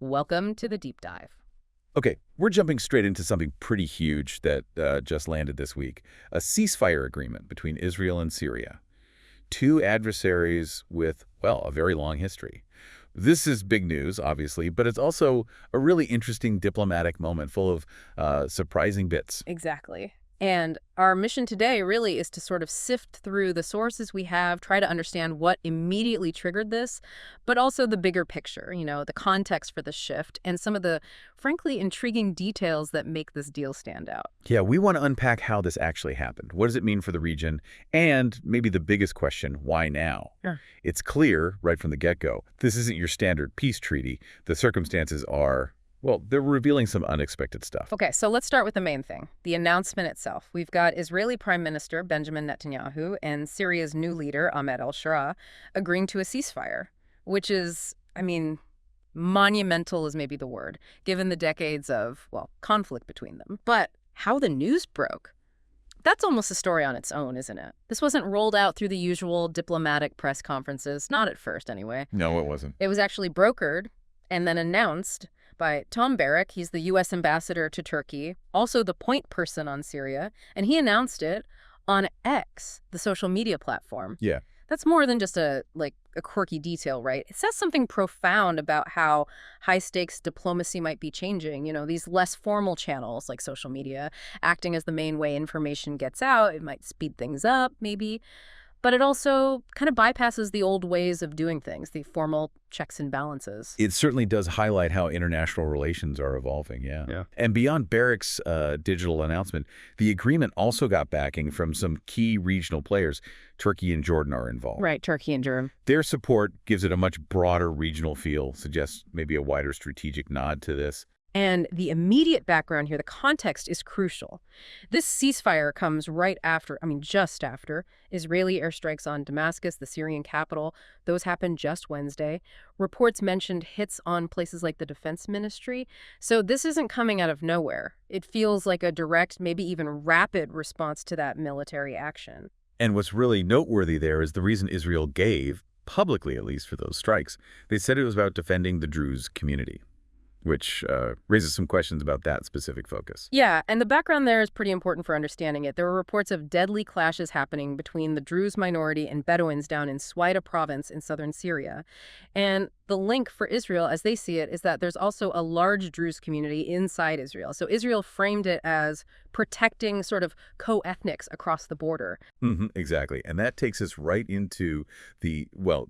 Welcome to the deep dive. Okay, we're jumping straight into something pretty huge that just landed this week. A ceasefire agreement between Israel and Syria. Two adversaries with, well, a very long history. This is big news, obviously, but it's also a really interesting diplomatic moment full of surprising bits. Exactly. And our mission today really is to sort of sift through the sources we have, try to understand what immediately triggered this, but also the bigger picture, the context for the shift, and some of the, frankly, intriguing details that make this deal stand out. Yeah, we want to unpack how this actually happened. What does it mean for the region? And maybe the biggest question, why now? Sure. It's clear right from the get-go, this isn't your standard peace treaty. The circumstances are, well, they're revealing some unexpected stuff. Okay, so let's start with the main thing, the announcement itself. We've got Israeli Prime Minister Benjamin Netanyahu and Syria's new leader, Ahmed al-Sharah, agreeing to a ceasefire, which is, monumental is maybe the word, given the decades of, conflict between them. But how the news broke, that's almost a story on its own, isn't it? This wasn't rolled out through the usual diplomatic press conferences, not at first anyway. No, it wasn't. It was actually brokered and then announced by Tom Bareric. He's the U.S. ambassador to Turkey, also the point person on Syria, and he announced it on X, the social media platform. Yeah. That's more than just a quirky detail, right? It says something profound about how high-stakes diplomacy might be changing. These less formal channels like social media acting as the main way information gets out. It might speed things up, maybe. But it also kind of bypasses the old ways of doing things, the formal checks and balances. It certainly does highlight how international relations are evolving, yeah. And beyond Barrick's digital announcement, the agreement also got backing from some key regional players. Turkey and Jordan are involved. Right, Turkey and Jordan. Their support gives it a much broader regional feel, suggests maybe a wider strategic nod to this. And the immediate background here, the context is crucial. This ceasefire comes right after, just after, Israeli airstrikes on Damascus, the Syrian capital. Those happened just Wednesday. Reports mentioned hits on places like the defense ministry. So this isn't coming out of nowhere. It feels like a direct, maybe even rapid response to that military action. And what's really noteworthy there is the reason Israel gave, publicly at least for those strikes. They said it was about defending the Druze community, which raises some questions about that specific focus. Yeah, and the background there is pretty important for understanding it. There were reports of deadly clashes happening between the Druze minority and Bedouins down in Swaida province in southern Syria. And the link for Israel, as they see it, is that there's also a large Druze community inside Israel. So Israel framed it as protecting sort of co-ethnics across the border. Exactly. And that takes us right into the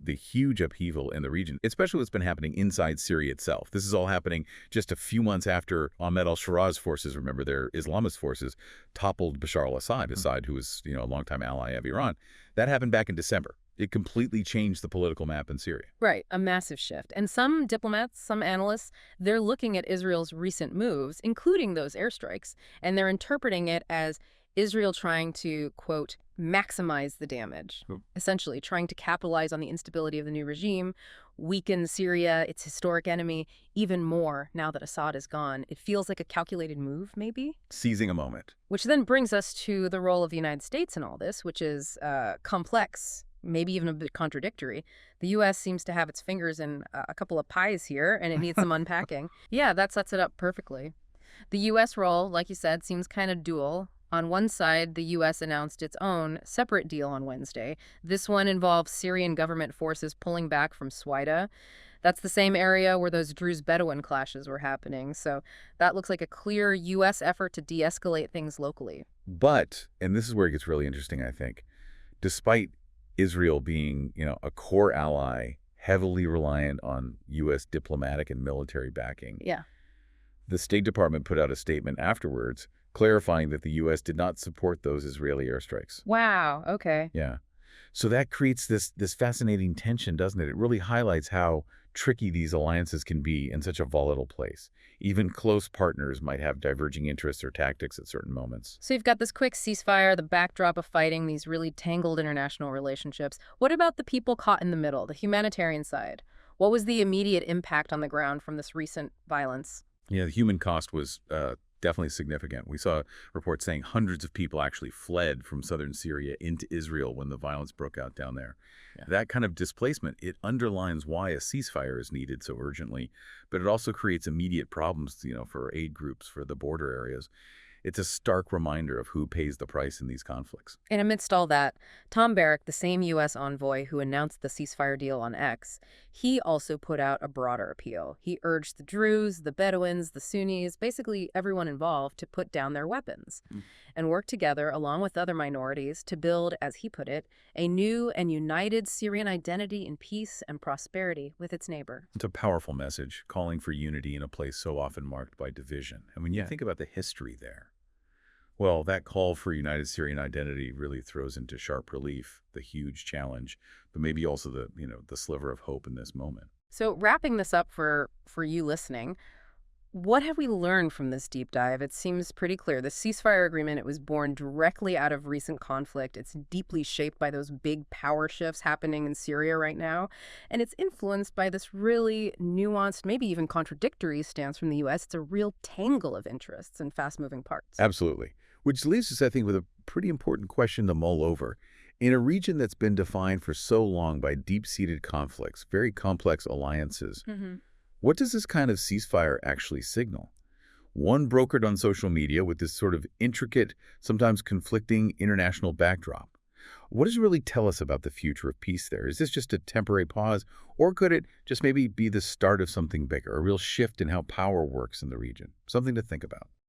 huge upheaval in the region, especially what's been happening inside Syria itself. This is all happening just a few months after Ahmed al-Sharah's forces, remember their Islamist forces, toppled Bashar al-Assad, who was a longtime ally of Iran. That happened back in December. It completely changed the political map in Syria. Right, a massive shift. And some diplomats, some analysts, they're looking at Israel's recent moves, including those airstrikes, and they're interpreting it as Israel trying to, quote, maximize the damage, essentially trying to capitalize on the instability of the new regime, weaken Syria, its historic enemy, even more now that Assad is gone. It feels like a calculated move, maybe? Seizing a moment. Which then brings us to the role of the United States in all this, which is complex, maybe even a bit contradictory. The U.S. seems to have its fingers in a couple of pies here, and it needs some unpacking. Yeah, that sets it up perfectly. The U.S. role, like you said, seems kind of dual. On one side, the U.S. announced its own separate deal on Wednesday. This one involves Syrian government forces pulling back from Swaida. That's the same area where those Druze Bedouin clashes were happening. So that looks like a clear U.S. effort to de-escalate things locally. But, and this is where it gets really interesting, I think, despite Israel being, a core ally, heavily reliant on U.S. diplomatic and military backing. Yeah. The State Department put out a statement afterwards clarifying that the U.S. did not support those Israeli airstrikes. Wow, okay. Yeah. So that creates this fascinating tension, doesn't it? It really highlights how tricky these alliances can be in such a volatile place. Even close partners might have diverging interests or tactics at certain moments. So you've got this quick ceasefire, the backdrop of fighting, these really tangled international relationships. What about the people caught in the middle, the humanitarian side? What was the immediate impact on the ground from this recent violence? Yeah, the human cost was definitely significant. We saw reports saying hundreds of people actually fled from southern Syria into Israel when the violence broke out down there. Yeah. That kind of displacement, it underlines why a ceasefire is needed so urgently, but it also creates immediate problems, for aid groups, for the border areas. It's a stark reminder of who pays the price in these conflicts. And amidst all that, Tom Bareric, the same U.S. envoy who announced the ceasefire deal on X, he also put out a broader appeal. He urged the Druze, the Bedouins, the Sunnis, basically everyone involved, to put down their weapons and work together along with other minorities to build, as he put it, a new and united Syrian identity in peace and prosperity with its neighbor. It's a powerful message, calling for unity in a place so often marked by division. And when you Yeah. think about the history there, well, that call for united Syrian identity really throws into sharp relief the huge challenge, but maybe also the sliver of hope in this moment. So wrapping this up for you listening, what have we learned from this deep dive? It seems pretty clear. The ceasefire agreement, it was born directly out of recent conflict. It's deeply shaped by those big power shifts happening in Syria right now. And it's influenced by this really nuanced, maybe even contradictory stance from the U.S. It's a real tangle of interests and fast-moving parts. Absolutely. Which leaves us, I think, with a pretty important question to mull over. In a region that's been defined for so long by deep-seated conflicts, very complex alliances, what does this kind of ceasefire actually signal? One brokered on social media with this sort of intricate, sometimes conflicting international backdrop. What does it really tell us about the future of peace there? Is this just a temporary pause, or could it just maybe be the start of something bigger, a real shift in how power works in the region? Something to think about.